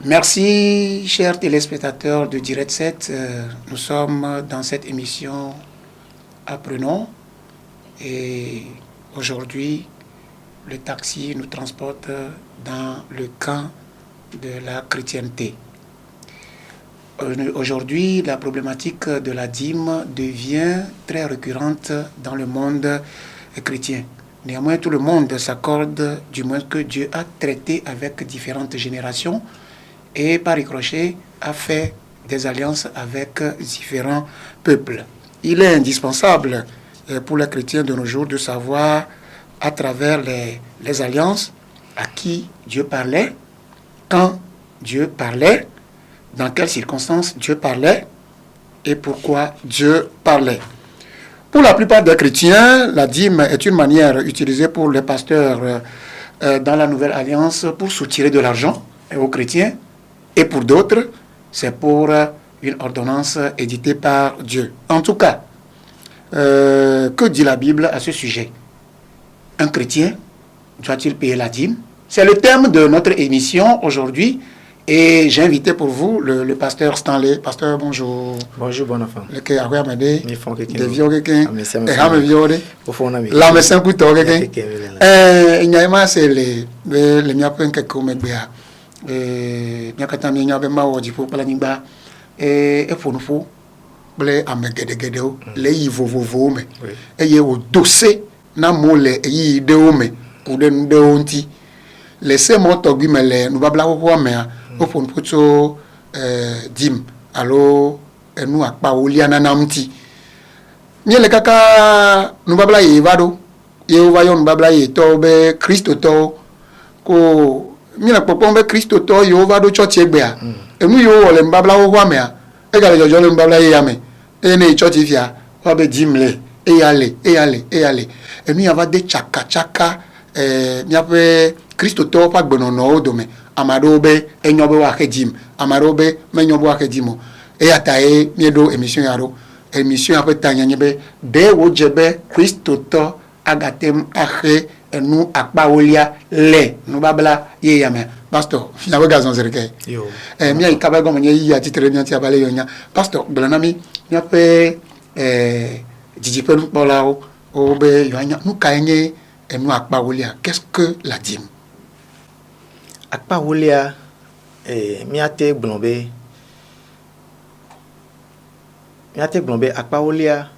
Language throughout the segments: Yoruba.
Merci, chers téléspectateurs de Direct 7. Nous sommes dans cette émission Apprenons. Et aujourd'hui, le taxi nous transporte dans le camp de la chrétienté. Aujourd'hui, la problématique de la dîme devient très récurrente dans le monde chrétien. Néanmoins, tout le monde s'accorde du moins que Dieu a traité avec différentes générations et par ricochet a fait des alliances avec différents peuples. Il est indispensable pour les chrétiens de nos jours de savoir à travers les alliances à qui Dieu parlait, quand Dieu parlait, dans quelles circonstances Dieu parlait et pourquoi Dieu parlait. Pour la plupart des chrétiens, la dîme est une manière utilisée pour les pasteurs dans la Nouvelle Alliance pour soutirer de l'argent aux chrétiens. Et pour d'autres, c'est pour une ordonnance éditée par Dieu. En tout cas, que dit la Bible à ce sujet? Un chrétien doit-il payer la dîme? C'est le thème de notre émission aujourd'hui. Et j'ai invité pour vous le pasteur Stanley. Pasteur, bonjour. Bonjour, bon enfant. Le que a regardé Ni font quelqu'un. Des vieux quelqu'un. Et à me violer. Au fond, on a mis. La me sent couteau quelqu'un. Il y a pas c'est les miens point que comme bien. Bien que tant il y a ma wodi pour la nimba. Et pour nous faut blé à me gede o les vovovo me. Et y au dossier na mole et y de o me ou de onti. Laissez mon togui me le nous va bla ko me au fond pour dim allo nous a pas oliana namti ni le kaka nous va bla yevado yeva yon babla yeto be Christo to ko ni la popon be Christo to yevado church egbe a enu yo le mbabla wo me a e ga le jojo le mbabla ye ame e ne church ifia wa be dim le e yale enu ya va de chaka ni ape Christo to pa gbonono o do me amado be enyobe wa kedim amado be menyobe wa kedimo e atae miedo emission yaro emission ape tanyanye be de wo jebe Christo to agatem ahe enu akpa olia le nu babla ye yame pastor fina we gazon zereke Yo. mi ay kabago menye yi atitre mi anti abale yonya pastor glanami mi ape dijipe nu pola o be yonya nu kayenye enu akpa olia. Qu'est-ce que la dîme? Akpa wolia miate glombe akpa wolia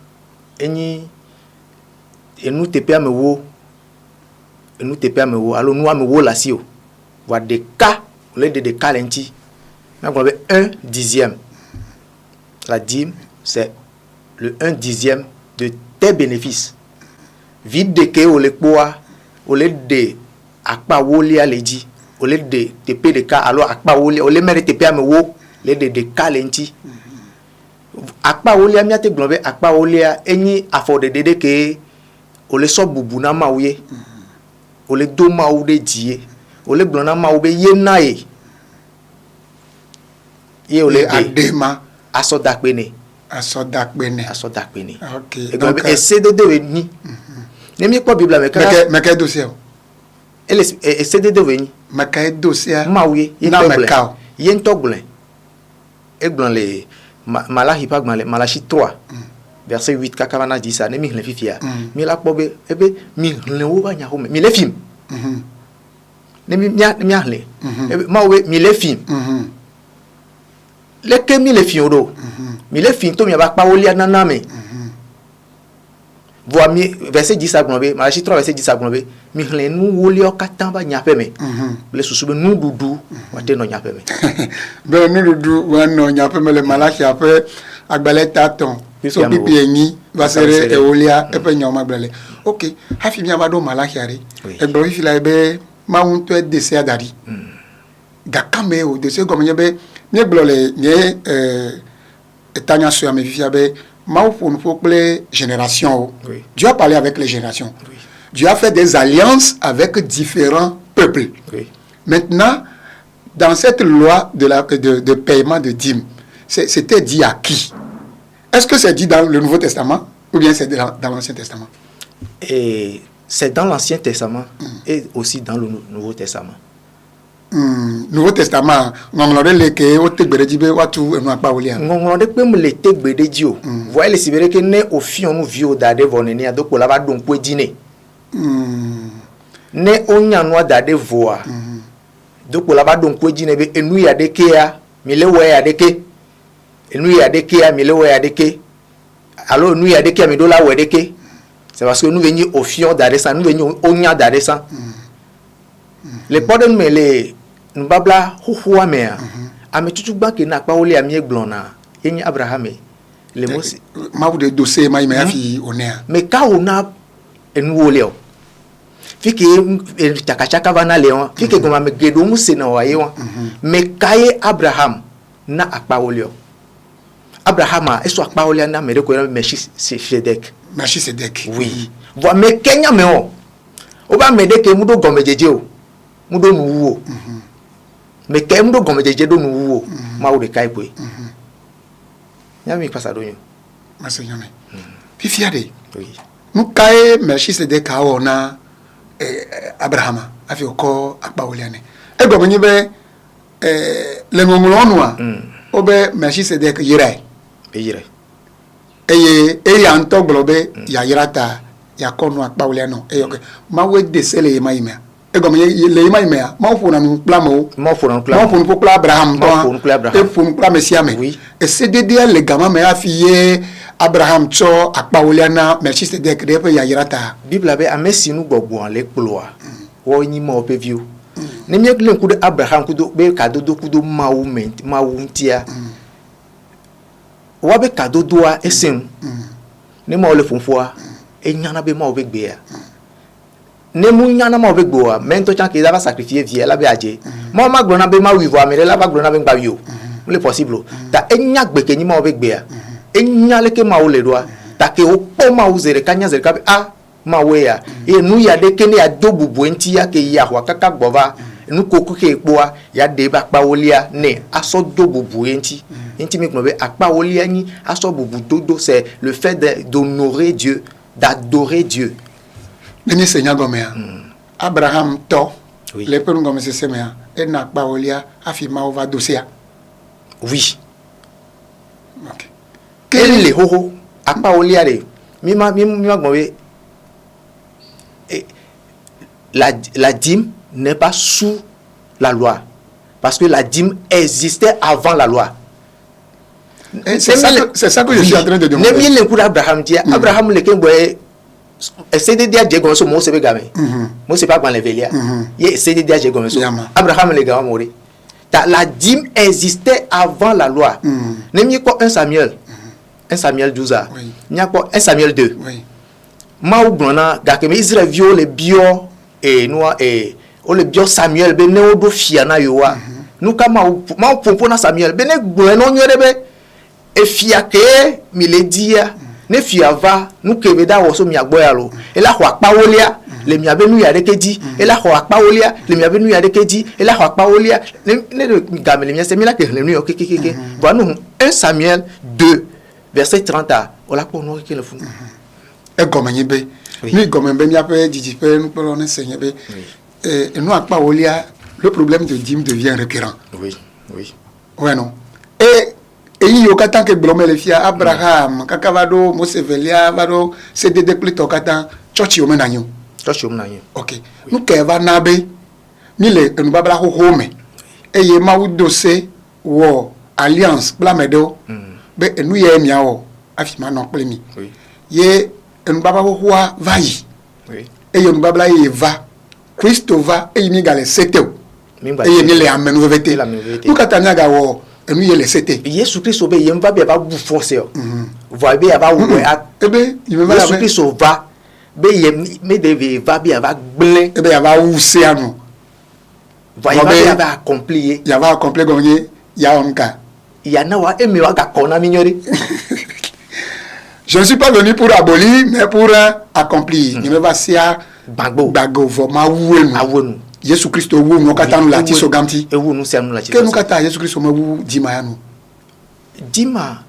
eni enu tepe amewo alo nu amewo la si o wa de cas au lieu de cas lenti na glombe 1/10. La dîme c'est le 1/10 de tes bénéfices. Vite de que au lieu de akpa wolia le dit au lieu de TP de cas alors akpa wolia au lieu de TP amewo le de cas lenti akpa wolia miate glombe akpa wolia eni afode dede ke o le so bubu na mauye o le do mau de die o le glona mau be ye nae ye o le adema asodakpene OK et donc essayer de ni ne mi ko bible me ka dossier elle essayer de venir me ka dossier mauye ye na me ka ye ntoglen e glon le Malachi pas Malachi 3 verset 8 kakavana dit ça ne mi fifia mi la pobe ebe mi le wo ba nya ho mi le film ne mi ahle ebe ma we mi le film le ke mi le film do mi le film to mi ba pa wolia nana me voa mi verset 10 ça glombe Malachi 3 verset 10 ça glombe mi le nu wolia katan ba nya pe me le susu be nu dudu wa te no nya pe me be nu dudu wa no nya pe me le Malachi après agbale taton so pipi eni va sere eolia e pe nyoma gbele. OK hafi mi abado Malachi are e gbo fi la be ma un to de se adari ga kame o de se gomenye be mi gbo le nye etanya so am fi be ma ou faut que génération Dieu a parlé avec les générations. Dieu a fait des alliances avec différents peuples. Maintenant dans cette loi de paiement de dîme, c'était dit à qui? Est-ce que c'est dit dans le Nouveau Testament ou bien c'est dans l'Ancien Testament? Et c'est dans l'Ancien Testament et aussi dans le Nouveau Testament. Nouveau Testament ngonglo le ke o tegbere jibe watu enu apa olia ngonglo de pe me le tegbede ji o voyez le sibere ke ne o fi onu vi o dade vonene adoko la ba don po dine ne onya no dade voa doko la ba don po dine be enu ya de ke ya mi le we ya de ke enu ya de ke ya mi le we ya de ke alors enu ya de ke mi do la we de ke c'est parce que nous venons au fion dade ça nous venons onya dade ça les podem me le nbabla huwa me ame tutuba ke na pa ole ami eglona yen Abraham le mosi ma vous de dossier ma me afi onea me ka ona enu ole o fike chaka vana leon fike goma me gedo musi na wa yewa me kaye Abraham na akpa ole o Abraham eso akpa ole na me de ko Melchisedec oui vo me kenya me o ba me de ke mudo gomejeje o mudo nuwo me ke mudo gomejeje do nuwo ma o de kai pe nyami pasa do yin ma se nyame fifiade oui nu kai Melchisedec ka ona Abraham afi ko akpa oliane e gomenyi be le ngomulo onwa obe Melchisedec yire eye ya ntoglobe ya yirata ya konu akpa oliano eyoke ma we desele yema yima e gomenyi le yema yima ma fo na nu plamo ma fo na pour Abraham et pour plan Messia me oui et c'est de le gama me afiye Abraham cho akpa oliana Melchisedec de pe ya yirata Bible abe amesi nu gbogbo le ploa wo nyi mo pe view ne mi ekle ku de Abraham ku do be ka do ku do mawu ntia wa be ka do doa esen ne mo le fonfoa enyana be ma obegbe ya ne mu nyana ma obegbo a mento chan ke dava sacrifier vie la be aje mo ma glona be ma wivo amere la ba glona be ngba wi o le possible ta enya gbe ke nyi ma obegbe ya enya le ke ma o le doa ta ke o po ma o zere kanya zere ka be ma we ya e nu ya de ke ne ya do bubu enti ya ke ya wa kaka gbova nu koku ke ekpoa ya de ba pa olia ne aso do bubu enti mi ko be akpa olia ni aso bubu dodo c'est le fait d'honorer Dieu, d'adorer Dieu. Nini Seigneur Gomea. Abraham to oui. Le penu Gomea semea e na akpa olia afima ova dosia. Oui. OK. Quel le hoho akpa olia le mi ma gombe la dîme n'est pas sous la loi parce que la dîme existait avant la loi. C'est ça que je suis en train de demander. Ne mi le coup d'Abraham dit Abraham le ken boye essayer de dire Dieu so mo se be game. Mo se pas dans les velia. Il essayer de dire Dieu so. Abraham le gars mourir. La dîme existait avant la loi. Ne mi ko 1 Samuel 12 a. Ni ko 1 Samuel 2. Oui. Ma ou blona ga ke Israël vio le bio et noa et o le bio Samuel be ne odo fiana yo wa. Nou ka ma pompo na Samuel be ne gbo no nyere be e fia ke mi le dia ne fia va nou ke be da wo so mi agbo ya lo e la ho akpa wolia le mi abe nu ya de keji e la ho akpa wolia le mi abe nu ya de keji e la ho akpa wolia ne ga me le mi se mi la ke le nu yo ke va nou 1 Samuel 2 verset 30 a o la ko no ke le fun e gomenyi be ni gomen be mi ape jiji pe nou pe lo ne Seigneur be et nous akpa wolia le problème de dîme devient récurrent. Oui. Ouais non. Et yo katan ke blomé le fia Abraham kakavado Mosevelia vado c'est de plutôt katan church yo menanyo. OK. Nous ke va nabe ni le nous babla ho home. E ye ma wo dose wo alliance blamedo be enu ye mia wo afima no plemi. Oui. Ye nous baba ho wa vai. Oui. E yo nous babla ye va Christo va e ni gale seteo. Et il est en nouveauté. Nous katanya ga wo enu ye le sete. Yesu Christ be yem va be ba bu foncer. Va be ba wo ebe il me va Yesu Christ va be yem me de va be va gble ebe ya va ou se anu. Va ba accomplir. Ya va accomplir gonye ya onka. Ya na wa emi wa ga kona minyori. Je ne suis pas venu pour abolir mais pour accomplir. Il me va sia bago voma wuenu. Yesu Christo wu no kata nu lati so gamti. E wu nu se nu lati. Ke nu kata Yesu Christo ma wu dima ya nu. Dima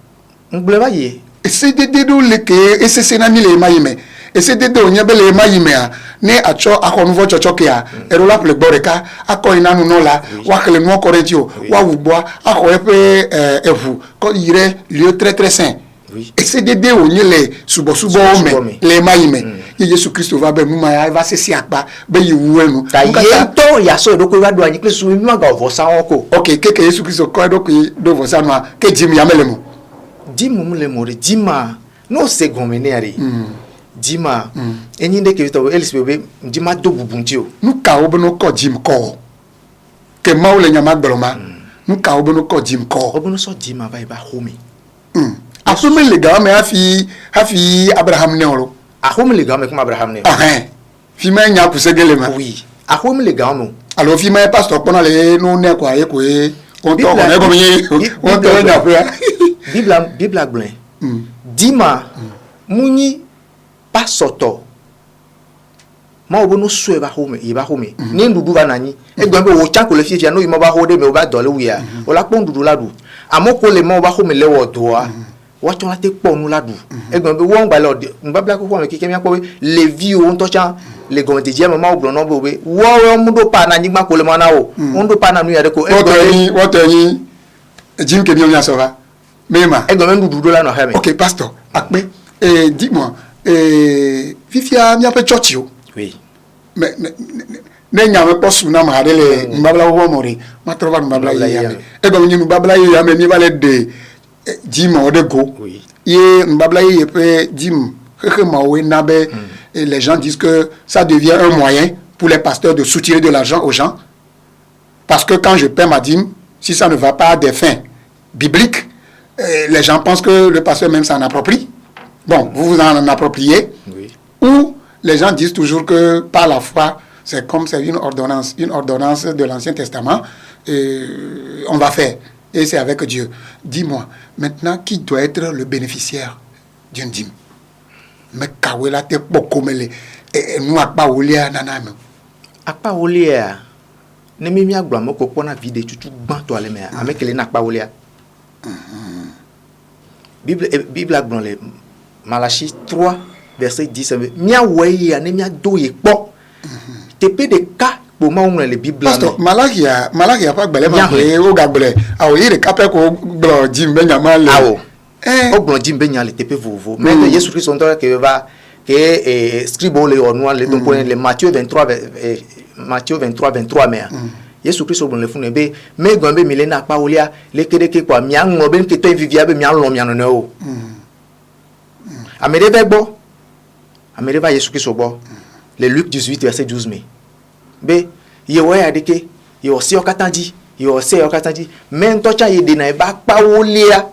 ngbele ba ye ese dede do le ke ese senami le ma yime ese dede onye be le ma yime a ne acho akonuvo chochoke a erola ple boreka akọ inanu no la wa kele no corretio wa wugbo akọ epe evu ko ire lieu très très saint. Oui. Ese dede onye le subo ome le ma yime Yesu Kristo va be muma ya va sesi akpa be yiwu enu ta yento ya so do ko wa do anyi Kristo mi ma ga vo sa ko okay keke Yesu Kristo ko do ko do vo sa no ke jim ya melemu dimu le more dima no se gomenere dima enyi de ke to elis bebe dima do bubunti o nu ka obo no ko jim ko ke maule nyama gboloma nu ka obo no ko jim ko obo no so dima ba home asume le ga me hafi Abraham ne oro home le ga me kuma Abraham ne fi ma nya ku segele ma oui home le ga mo alors fi ma pastor pona le no ne kwa ye ko e on to ko ne ko mi on to nya fu Bible agblẽ dima munyi pasoto ma obo no so e ba home ni ndudu ba nanyi egbe be wo chanko le fifia no yimo ba hode me o ba dole wia o la pon ndudu ladu amoko le ma o ba home le wo doa wa chon la te ponu ladu egbe be wo ngba le mbabla ko me kike mi apo le vi o nto chan le gon te je ma ogbo no bo be wo mu do pa nanyi gba ko le ma na o mu do pa na nu ya de ko what yi jim ke mi o nya so ba Mema. Ok, pasteur. Akme, dis-moi, Fifia, mi a fait chotio. Oui. Mais, ne nya me posu na ma le mbabla wo mori. Ma trova mbabla yame. E ba nyi mbabla yame mi vale de Jim o de go. Oui. Ye mbabla ye pe Jim. Ma we na be les gens disent que ça devient un moyen pour les pasteurs de soutirer de l'argent aux gens. Parce que quand je paie ma dîme, si ça ne va pas à des fins bibliques, les gens pensent que le pasteur même s'en approprie. Bon, vous vous en appropriez. Oui. Ou les gens disent toujours que par la foi, c'est comme c'est une ordonnance de l'Ancien Testament, on va faire. Et c'est avec Dieu. Dis-moi, maintenant, qui doit être le bénéficiaire d'une dîme? Mais kawela te pokomele nous akpa olia naname. Akpa olia. Ne mi agba mo ko pona vide tutu gban to ale me amekele na akpa olia. Bible agblɔ le Malachi 3 verset 10 mia wei ya ne mia do ye kpɔ tepe de ka po ma ŋlɔ le Bible pastor Malachi a pa gbele ma pe o ga gbele awo yi de kape ko gblo jim be nyama le awo o gblo jim be nya le tepe vovo mais de Jésus Christ on que va que scribe le onu le ton point le Matthieu 23 mais Yesu Kristo bon le fune be me gombe milena pa olia le kedeke kwa mia ngo be ke to vivia be mia lo mia no no amere be gbo amere ba Yesu Kristo gbo le Luc 18 verset 12 me be ye wo ya deke ye o se o katanji me nto cha ye de na ba pa olia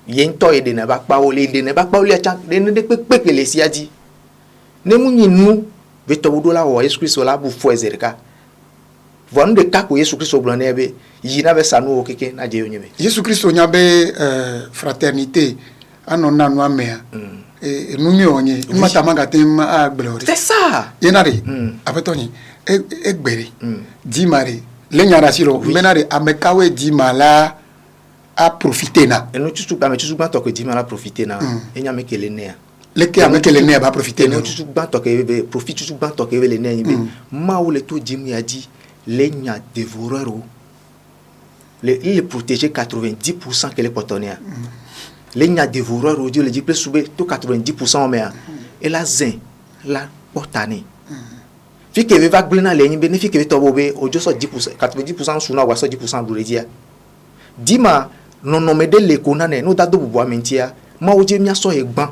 ye nto ye de na ba pa olia cha de ne de pepe le siaji ne mu nyinu be to budo la wo Yesu Kristo la bu fo ezerika Vonu de kako Yesu Kristo blonebe yina be sanu okeke na je yonyeme. Yesu Kristo nyabe fraternité anona no amea. Numi onye mata magatem a glory. C'est ça. Yenare apetoni egbere. Dimare lenyara siro menare amekawe dimala a profiter na. Enu tutu ba me tutu ba to ko dimala profiter na. Enya mekele ne. Leke amekele ne ba profiter na. Enu tutu ba to ke be profit tutu ba to ke le ne yibe. Ma ou le to dimu ya di les nya dévoreurs les protéger 90% que les potonniers les nya dévoreurs Dieu le dit plus souvent tout 90% mais et la zin la portane fi que va glena les bénéfice que to bobe ojo so 10% 90% suna wa so 10% do le dia dima non non me de le konane no da do bubo mentia ma oje mia so egban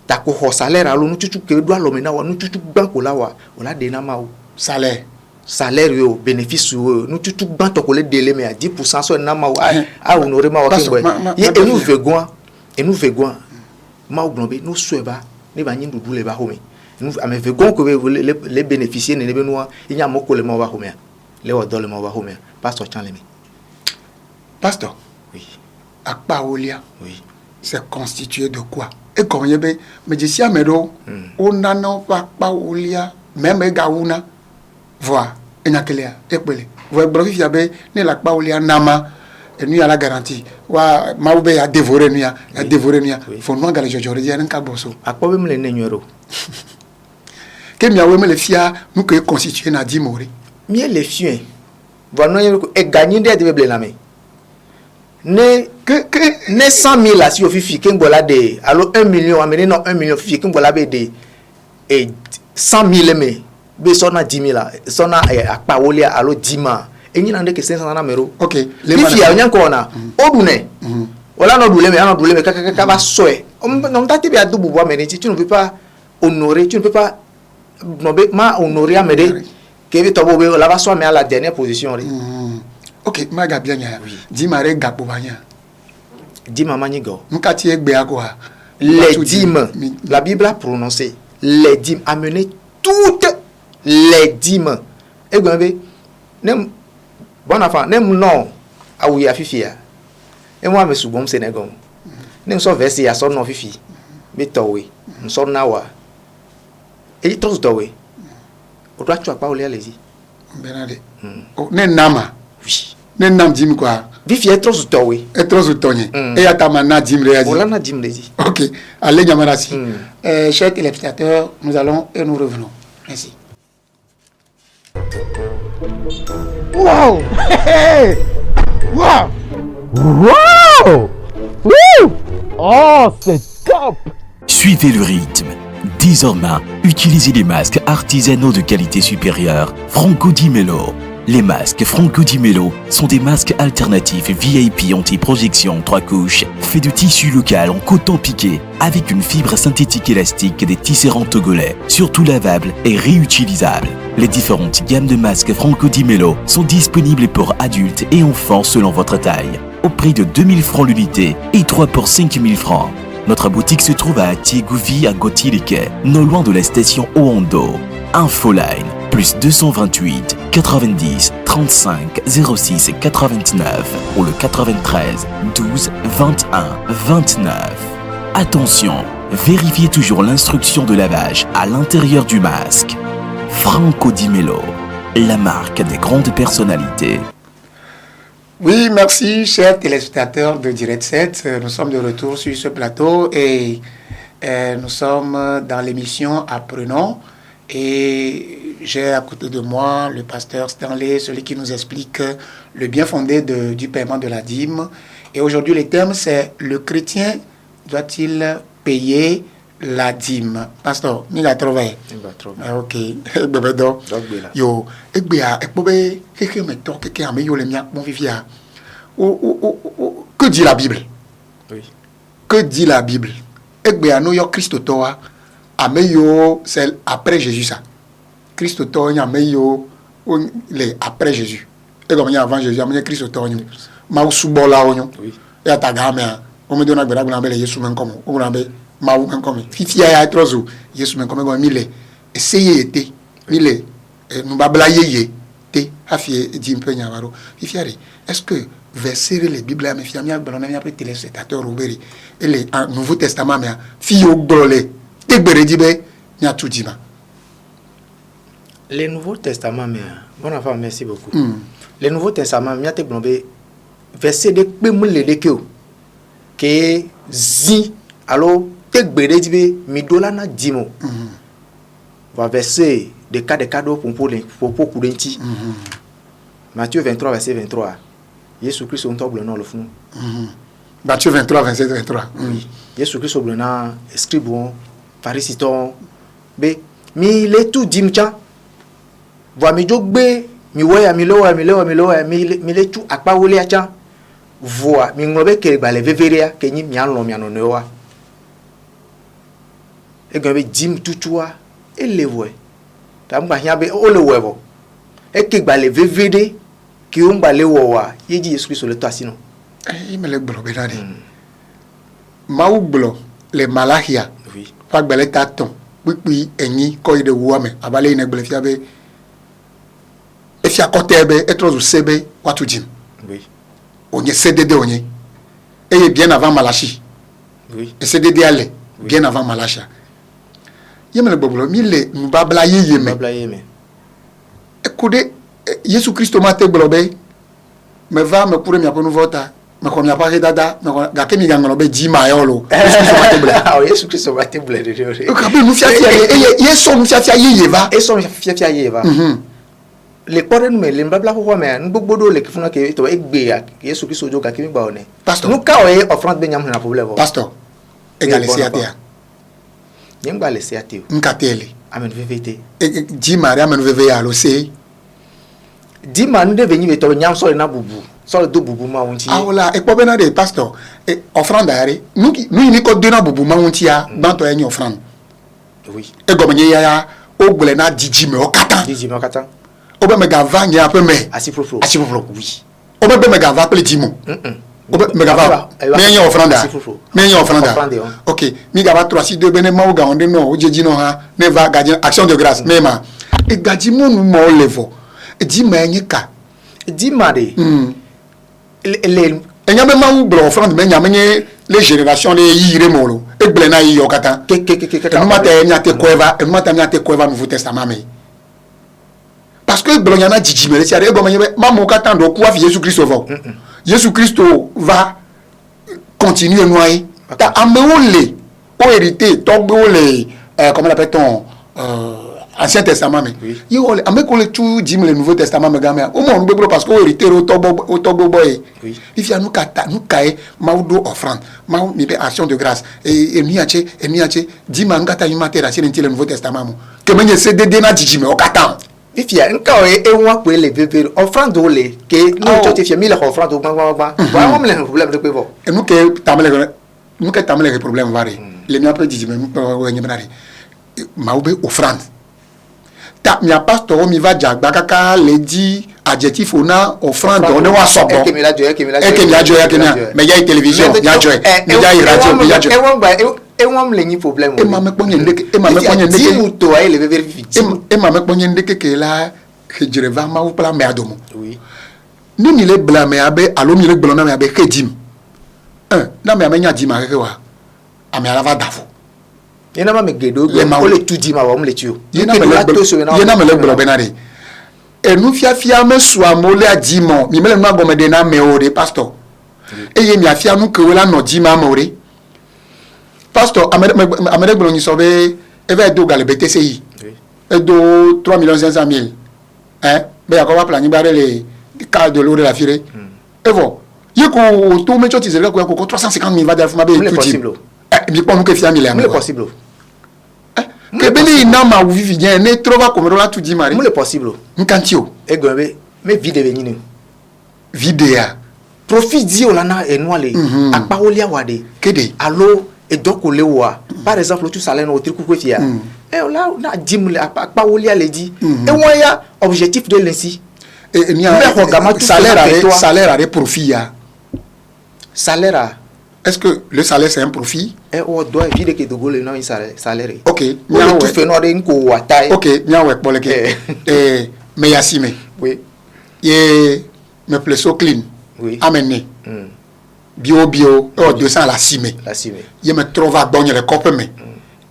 ta ko ho salaire alo no tutu ke do alo me na wa no tutu gban ko la wa ola de na ma o salaire yo bénéfice yo nous tout ban to ko le délai mais à 10% so na ma a honorer ma wakingwe et nous vegon ma oglombe nous soeba ne ba nyindu dule ba home nous ame vegon ko les bénéficier ne be noa inya moko le ma ba home le wa dole ma ba home pasteur Chanlemi pasteur oui akpa olia oui c'est constitué de quoi et comme yebe me je sia medo ona no akpa olia même gauna Voilà, enakelea ekpele. Vous brofifia be ne la pa olia nama et nous à la garantie wa maube a dévoré nous a dévoré nous faut nous gale jojo dire nka bosso akpo be mle nenyoro que mi awe me le fia nous que constituer na dimori mi le fien voilà e gagner de be blame ne que ne 100 000 là si au fifi kengola de alors 1 million amener non 1 million fifi kengola be de et 100 000 mais be sona 10 000 là sona akpa wole alors 10 ma enyi na ndeke 500 na mero OK les fifi a nyanko na odune wala no dule me kaka ba soe on tati be adubu bo amener tu ne peux pas honorer tu ne peux pas non ma honorer amener que be tobo be la ba so me à la dernière position OK maga bien ya di mare gapo banya di mama nyigo nkati egbe akoa les dîmes la Bible a prononcé les dîmes amener toutes les dîmes et gombe nem bon enfant nem non a oui afifia et moi me subom sénégal nem so verset ya so no fifi be towe so na wa e to towe o doit tu pas olia lezi benade ne nama oui ne nam dim quoi fifi est trop towe et trop tonye et atama na dim réagi on na dim lezi OK allez nyamarasi chers téléspectateurs nous allons et nous revenons merci. Wow! Hey! Wow! Wow! Woo! Oh, c'est top! Suivez le rythme. Désormais, utilisez des masques artisanaux de qualité supérieure Franco Di Melo. Les masques Franco Di Melo sont des masques alternatifs VIP anti-projection 3 couches, faits de tissu local en coton piqué, avec une fibre synthétique élastique des tisserands togolais, surtout lavables et réutilisables. Les différentes gammes de masques Franco Di Melo sont disponibles pour adultes et enfants selon votre taille, au prix de 2000 francs l'unité et 3 pour 5000 francs. Notre boutique se trouve à Tiegouvi à Gotilike, non loin de la station Oando. Infoline, plus 228 90 35 06 89 ou le 93 12 21 29. Attention, vérifiez toujours l'instruction de lavage à l'intérieur du masque. Franco Di Melo, la marque des grandes personnalités. Oui, merci, chers téléspectateurs de Direct 7. Nous sommes de retour sur ce plateau et nous sommes dans l'émission Apprenons. Et j'ai à côté de moi le pasteur Stanley, celui qui nous explique le bien fondé du paiement de la dîme. Et aujourd'hui, le thème, c'est le chrétien doit-il payer la dîme? Pasteur, il a trouvé. OK. Yo, que dit la Bible? Oui. Que dit la Bible? Christ toa ameyo c'est après Jésus ça. Christ toa ameyo les après Jésus. Et comme avant Jésus, ameyo Christ toa nyu. Ma subola onyo. Oui. Et atagame on me donne agba agba Yesu men comme. On rambe ma ou men comme. Fifia ya trozo Yesu men comme mille. Essayez été mille nous babla yeye te afie di mpe nyawaro. Fifia est-ce que verser les Bibles à mes filles, après téléspectateurs Robert et le Nouveau Testament, mais fille au glolé, et Beredibé, n'y a tout dit. Le Nouveau Testament, mais bon enfant, merci beaucoup. Le Nouveau Testament, il y a des versets de Pémoulé que zi, alors, te Beredibé, midolana dimo. Va verser des cas de cadeaux pour Koudenti. Matthieu 23, verset 23. Jésus-Christ on table non le fond. Matthieu 23 27 23. Oui. Jésus-Christ au blanc scribon pharisiton be mi le tout dimcha voa mi jogbe mi woya mi lowa mi le tout akpa wole acha voa mi ngobe ke ba le veveria ke nyi mi anlo mi anonewa e gobe dim tutua e le voe tam gba hia be o le wevo e ke gba le vevede qui ont balé wa yeji Jésus Christ le tasino il me le blo benade maou blo le malahia oui fa gbele taton pipi enyi ko ide wuame abale ine gbele fiabe e fia kotebe etrozu sebe watu jim oui onye cdd onye et bien avant Malachi oui et cdd ale bien avant Malachi yeme le blo mi le mbabla yeye me babla yeme écoutez Jésus Christ m'a te blobé me va me pour mi aponu vota me ko mi apare dada me ga ke mi ga ngolo be jima yolo ah Yesu Christ va te blé de ka be nu fia ye so nu fia ye va e so fia ye va le pore nu me le mbabla ko me ngbogbo do le kifuna ke to egbe ya Yesu Christ ojo ga ke mi gba one pastor nu ka o ye offrande be nyam na problème pastor egalesi atia nyemba le siatio nkatele amen vvt jima re amen vv ya lo se di man de venir to nyam so na bubu so do bubu ma wonti awla e pobe na de pastor e offrande are nu ni ko de na bubu ma wonti ya banto ya ni offrande oui e gomenye ya o gbele na diji me o katan o be me ga va nya pe me asifofro oui o be me ga va pe dimo o be me ga va me nya offrande me nya offrande OK mi ga va 3 6 2 bene ma o ga onde no o jeji no ha ne va ga action de grâce me ma e gaji mo nu mo levo di ma nyika di ma de le enya be ma u bro offrande me nya me les générations les yire molo e gbele na yi okata ke no mata nya te koeva e mata nya te koeva Nouveau Testament me parce que gbele nya na jiji me le tiare go me ma mo kata ndo ku afi Jésus Christ va Jésus Christ va continuer noyer ta ameole o hérité to gbeole comment l'appelle-t-on Ancien Testament mais il y a ameko le tout dit le Nouveau Testament me gamin au monde beblo parce que hérité au togo boy il y a nous kata nous kae maudo offrande mau mi be action de grâce et miache dit mangata yimate ra le Nouveau Testament que menye cdd na jiji me o kata if ya nka e won pe le bebe offrande o le ke no chote fia mi le offrande o gbangba ba on le problème de pevo et nous que tamele le problème vari le mi après jiji me nous nyebnari maube offrande ta mi pasteur mi va jagba kaka le dit adjectif ona offrande on wa sobo e ke mi la joye mais il y a télévision il y a joye il y a radio il y a joye e won gba e won le ni problème e ma me ponye ndeke di muto ai le bebe vite e ma me ponye ndeke ke la ke jere va ma upla me adomo oui ni mi le bla me abe alo mi le blona me abe ke dim na me amenya dim akeke wa ame ala va dafo yena ma me gedo o le tout di ma wa le tio yena me le blo benare e nu fia me sua mo le adimo mi me le ma gome de na me ore pastor e ye mi afia nu ke wela no di ma mo ore pastor amere blo ni sobe e va do gale BTCI e do 3,500,000 be yakoba plan ni bare le cas de l'eau de la firée e vo yeko to me choti zele ko 350,000 va dar fuma be tout di mi pon ke fia mi le amele possible que beli na ma vivi bien ne trova comme la tout dit mari le possible nkantio e gombe me vide venini vidéa profit di o lana e no ale akpawolia wade kede allo e doko lewa par exemple tu salaire no triku fia e la na dim le akpawolia le di e won ya objectif de l'insi e ni salaire à profit ya salaire. Est-ce que le salaire c'est un profit? On doit éviter que de gauler non salaire. OK. Tout fait non de ko watai. OK, nyawe poleke. Me yasime. Oui. Et me pleso clean. Oui. Amené. Bio 200 la cime. La cime. Je me trouve à donner le copé me.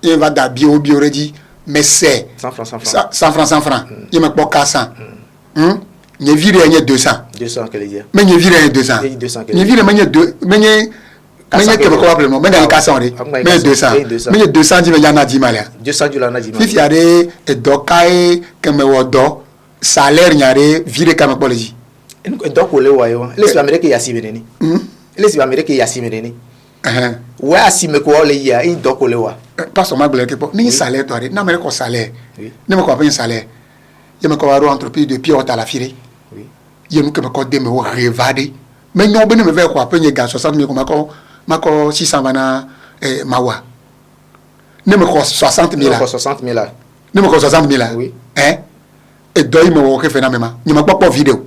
Il va da bio ready mais c'est 100 francs. 100 francs. Je me pas 400. Ne vire 200. 200 que les dire. Mais ne vire 200. Ne vire mais que me probablement mais dans 400 mais 200 mais 200 dit mais y en a 10 malien 200 du la na 10 malien fi fiare e dokai que me wodo salaire nyare vire ka me poliji en do ko le wayo les amérique ya simeneni les amérique ya simeneni ouais asime ko le ya in do ko le wa pas seulement que po ni salaire to na me ko salaire ne me ko pas salaire je me ko waro entreprise de pied à la firée oui je me ko de me revade mais non ben me ver ko apenye ga 60,000 ko mako 600 bana mawa ne me ko 60,000 là 60,000 là ne me ko 60,000 là oui et doy me wo ke phénomène ni ma pas vidéo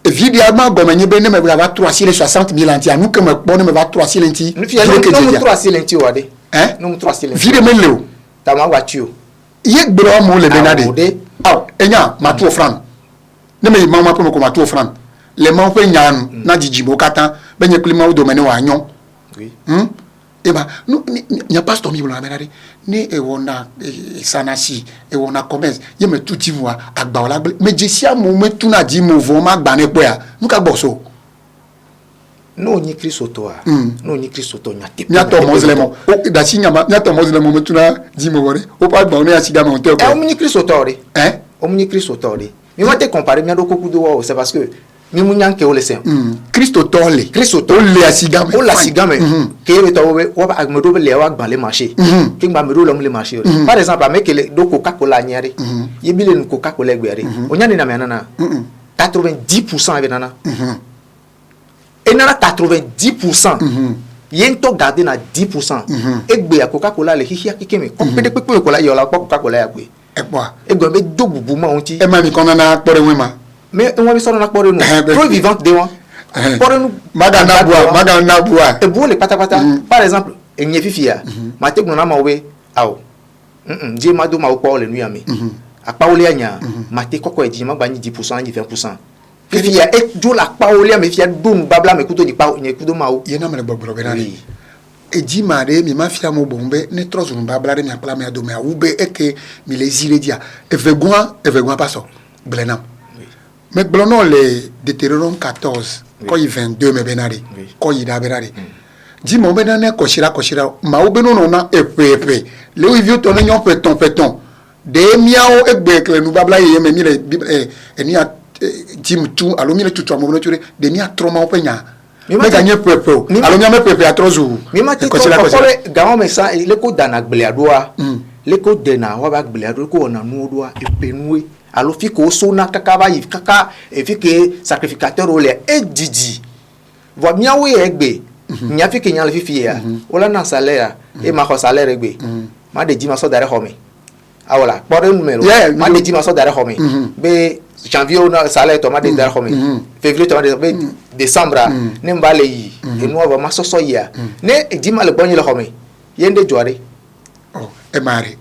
vidéo ma gomenye be ne me va 360,000 anti anu que me bon ne me va 360,000 nous fier non 360,000 wade non 360,000 vidéo me leo ta ma voiture ye gbro mo le benade enya ma tout offrande ne me ma pour me ko ma tout offrande les man pe nyanu na jijibo katan be nye klima o domaine wa nyon oui e ba nu nya pastor mi bolo amenade ni e wona sanasi e wona commerce ye me tuti moi agba ola me jesia mo me tuna di mo vo ma gba ne po ya nu ka gbo so no ni Kristo to a no ni Kristo to nya to muslimo o da si nya to muslimo me tuna di mo wore o pa gba oni asiga me on te ko o ni Kristo to re o ni Kristo to re mi ma te comparer mi do koku do c'est parce que mi mu nyanke o le sen Kristo to le asiga me o la asiga me ke e to wo ba me do be le wa gba le marché ke gba me do le marché par exemple me ke le do Coca-Cola nyare ye bi le Coca-Cola gbere o nya ni na me nana 90% avec nana et nana 90% yen to garder na 10% e gbe Coca-Cola le hihia kikeme ko pede pepe ko la yo la Coca-Cola ya gbe e boa e gbe be do bubu ma onti e ma mi kono na pore we ma mais on va so na pore no pro vivante de wa pore no maga na bua e bo le patapata par exemple enye fifia ma te gbo na ma we aw je ma do ma ko le nu ya mi apa ole anya ma te kokko e ji ma gba ni 10% ni 20% fifia e jo la pa ole mi fia do nu babla me kuto ni pa ni kudo ma o ye na me gbogbo be na e ji ma de mi ma fia mo bombe ne trozo nu babla de mi apla me ado me ube e ke mi le zire dia e vegoin passo blenam mais blono le Deutéronome 14 quand il 22 me benari quand il da benari ji mo be na ne koshira ma ube no na epe le wi vieux ton nyon peton de miao egbe kle nu babla ye me mi le ni a jim tu alo mi le tutu mo no ture de mi a troma openya me gagner pepe alo mi a me pepe a trozu mi ma ti ko gawo me sa le ko dana gbele adoa le ko dena wa ba gbele ado ko na nu odoa epenue alo fi ko so na kaka ba yi kaka e fi ke sacrificateur ole e didi vo mi awe egbe nya fi ke nya le fi ya ola na salaire e ma ko salaire egbe ma de jima so dare home awala pore numero ma de jima so dare home be janvier na salaire to ma de dare home février to ma de be décembre ne mbale yi e no va ma so so ya ne jima le bonyi le home yende joare oh e mari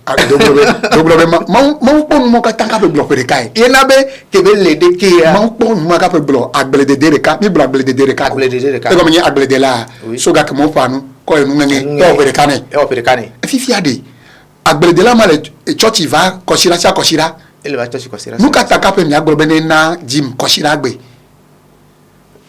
doble ma pon mo ka tanka pe blo pe kai yena be ke be le de ke ya ma pon mo ka pe blo agbele de ka mi blo agbele de ka e ko mi agbele de la so ga ke mo fanu ko e nu ngene to pe kane fifi ade agbele de la ma le church va kosira ele va church kosira nu ka taka pe mi agbele be na jim kosira gbe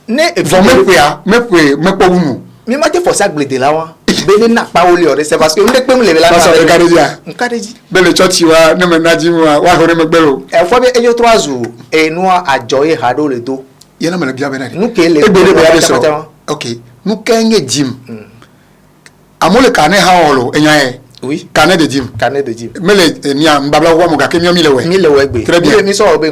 ne e vo me po unu mi ma te forcer agbele de la wa bele na pa ole ore c'est parce que on pe mu le la na nkareji bele church wa ne me na jim wa hore me gbero e fo be ejo 3 jours e no ajo e hado le do ye na me le bia be na nu ke le be ya so okay nu kenge jim amole kane ha olo enya e oui kane de jim mele ni am babla wa mo ga ke mi le we gbe très bien mi so be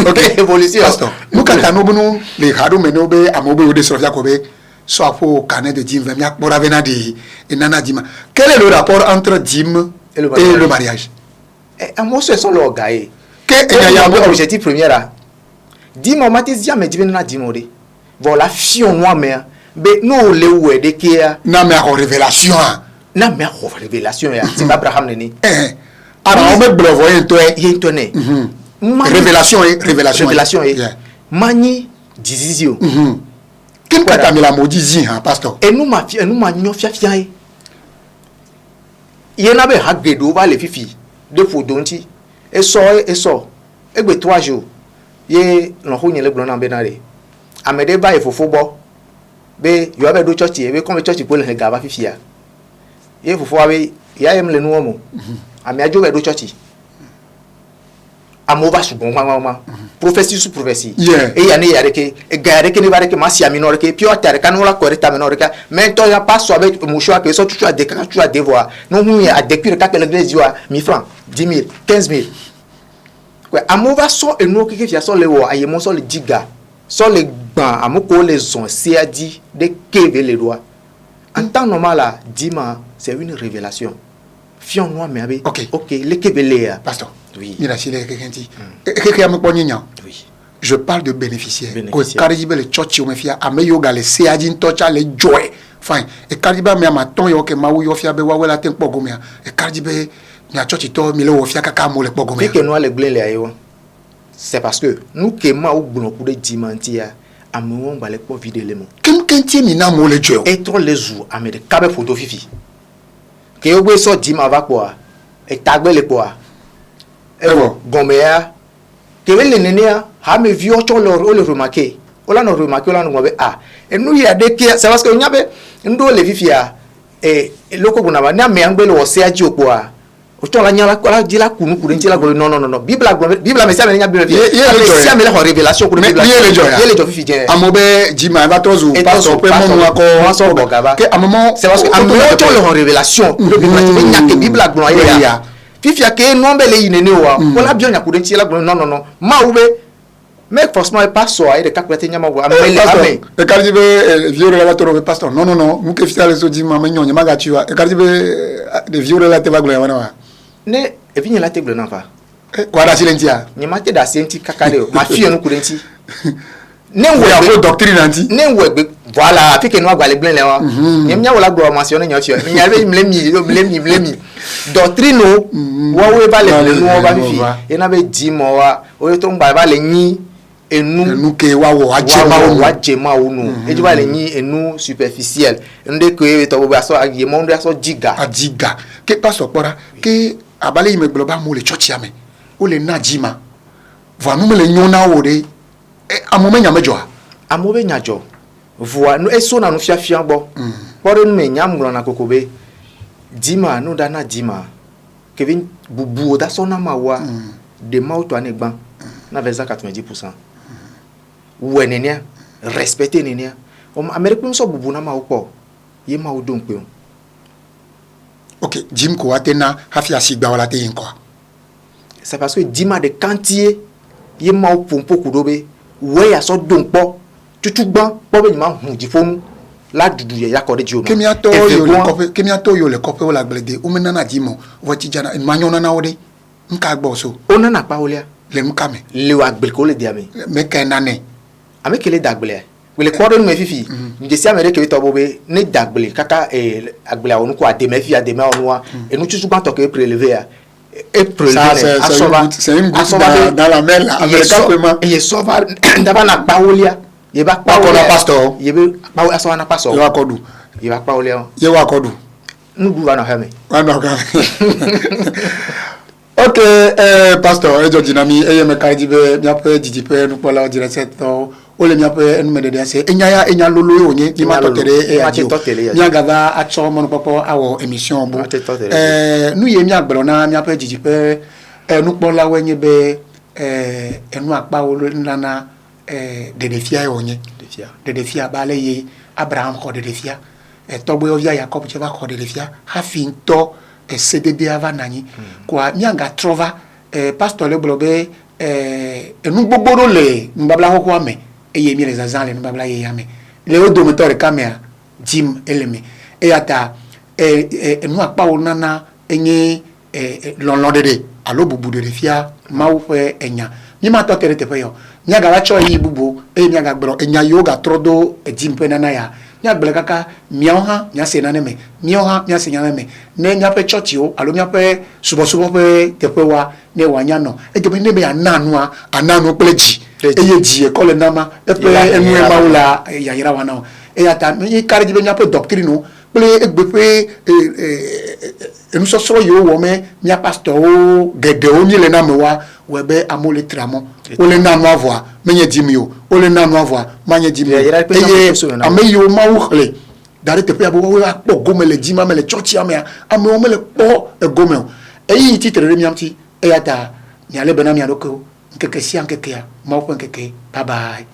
okay évolution nu ka kanu bunu le hado me no be amobe o de so fia ko be so afo kane de jim vem ya pora vena de enana jima quel est le rapport entre jim et le mariage amo so so lo ga e que enya ya objectif premier là dis moi mati dia me divina dis moi de voilà fion moi mais be no le we de kia na me révélation ya c'est Abraham neni ara o me blovo ento ne révélation mani dizizio kin kata mi la modizi ha pastor e nu ma nyo fia e ye na be hagredo ba le fifi de fodonti e so egbe 3 jours ye no ho nyele gbon na be na re amede ba e fofo bo be yo be do church e be come church po le ga ba fifi ya ye fofo abe ya em le nu omo ami ajo be do church amova subon mama prophétie sous prophétie et ya ne ya reke e ga reke ne ba reke ma si ami no reke pio tare kan wala ko reta me no reke mais to ya passo avec mo choix que so tu as devoir non hu ya depuis ka pele l'église wa 1000 francs 10 000 15 000 quoi amova so e no keke fia so le wo aye mo so le diga so le gban amoko les on c'est a dit de keve les doigts en temps normal là dima c'est une révélation fion noir mais avec OK le keve les pasteur. Oui. Il a chilé quelqu'un dit. Oui. Je parle de bénéficiaires. Quand il y a les church, on me fait à meilleur gars les séadin tocha les joy. Fine. Et quand il y a mes matons, il y a que maou yo fia be wa la tempo gomia. Et quand il y a mes church to milo fia kaka mo le pogomia. Que nous les blé ayo. C'est parce que nous que ma ou bono pour des dimantia à mon ba le po vide le mo. Kim kenti mina mo le jo et trop les jours à me de cabe photo fifi que yo gbe so dim ava quoi et tagbe le quoi e bon gomea que le nenia ha me vieux cho le remarquer ola no remarquer ola no be et nous y a de que c'est parce que nyabe ndo le fifi et loko kuna ba na me angbe le wo se aji opua o to la nyala ko la dila kunu kunu dila go non bible me sia me nya bible sia me la révélation ko bible ye le jo fifi je amobe jima va tozu pastor pe mo wa ko que à moment c'est parce que amobe to le révélation le bible me nya ke bible agbo ya fifi ke no be le yinene wa ko la bio nya ko dila go non ma ube mais forcément pas so ay de capter nya ma go amele ame e karji be vieux relateur be pastor non mu ke fifi ale so jima ma nyonya maga tiwa e karji be de vieux relateur va go ya wana wa ne e vigne la table non fa kwa da silentia ni ma te da senti kakade ma fie no kurenti ne wo ya wo doctrine anti ne wo gbe voilà fi ke no agba le blen le wa ni nya wala gbo mention nya fie ni nya be mlemi doctrine o wo we ba le no ba fi e na be di mo wa o to ngba ba le yin enu ke wa wo ajema o no e ji ba le yin enu superficiel nde ko e to bo aso agie mo ndo aso jiga ke pastor pora ke abale yime global mo le church ya me o le najima vo nu me le nyona wo de amome nya mejo amobe nyajo vo no eso na no fiafia gbo pore nu me nyam glo na kokobe dima no da na dima kevin bubu da so na mawa de mauto anegban na veza 90% wo nenia respecter nenia o american so bubu na mawo ye mawo don pe ok jim ko atena hafia sigba wala te yinko c'est parce que dima de quantier ye mawo pompo kudobe we ya so don po tutugban po be ma hu di fonu la dudu ya ko de jio kemi ato yo le kope wala glede o mena na jimo wati jana manyona na wode nka gbo so ona na pa olia le mkame le wa gbel ko le diame me kenane ame kele dagbele wele kwado no fifi nje si amere ke to bobe ne dagbele kaka agbele awonu ko ademe fi ademe onwa enu tutu gban to ke prélever ya et prélever asoba dans la mer américain comment et sova ndaba na paolia ye ba paolia pastor ye be paolia asoba na pastor ye wa kodu ye ba paolia ye wa kodu nugu wa na hame wana ka ok pastor ejo jinami me kajibe mi ape jijipe nu pola dire seto o le mi ape enu medede se enya lolo yo nye ni ma totere mi agava acho mo popo awo emission bo nu ye mi agbero na mi ape jijipe nu pola wenye be enu apa o nana de defia yo nye de defia bale ye Abraham ko de defia togbo yo ya Jacob je va ko de defia ha finto CDD ava nani kwa mianga trova pastor le blobe enu gbogboro le mbabla ho kwa me eye mi les azan le mbabla ye yame le odomoteur camera jim eleme ata enu apa onana enye lonlon dede alo bubu de fia mawo fe enya mi ma to tere te fe yo miaga la cho yi bubu miaga gbro enya yoga trodo jim pe nana ya nya gbele kaka miaha nya se nane me miaha nya se nyane me ne nya pe church o alo nya pe subo pe te pe wa ne wa nya no e de ne be ananu pleji eye ji e kole nama e pe enu e maula ya yira wa na e ata mi kare jibe nya pe doctrine no ple egbe pe enu so yo wo me nya pastor o gede o ni le na me wa we be amole tramo o le na no avoir menye dimio o le na no avoir manye dimio eye ameyo mawukle dare te pe abo we akpo gomele jima mele church ame o mele po e gomel eyi titre re miamti e ata ni ale benami adoko nkeke si ankeke ya mawo nkeke bye bye.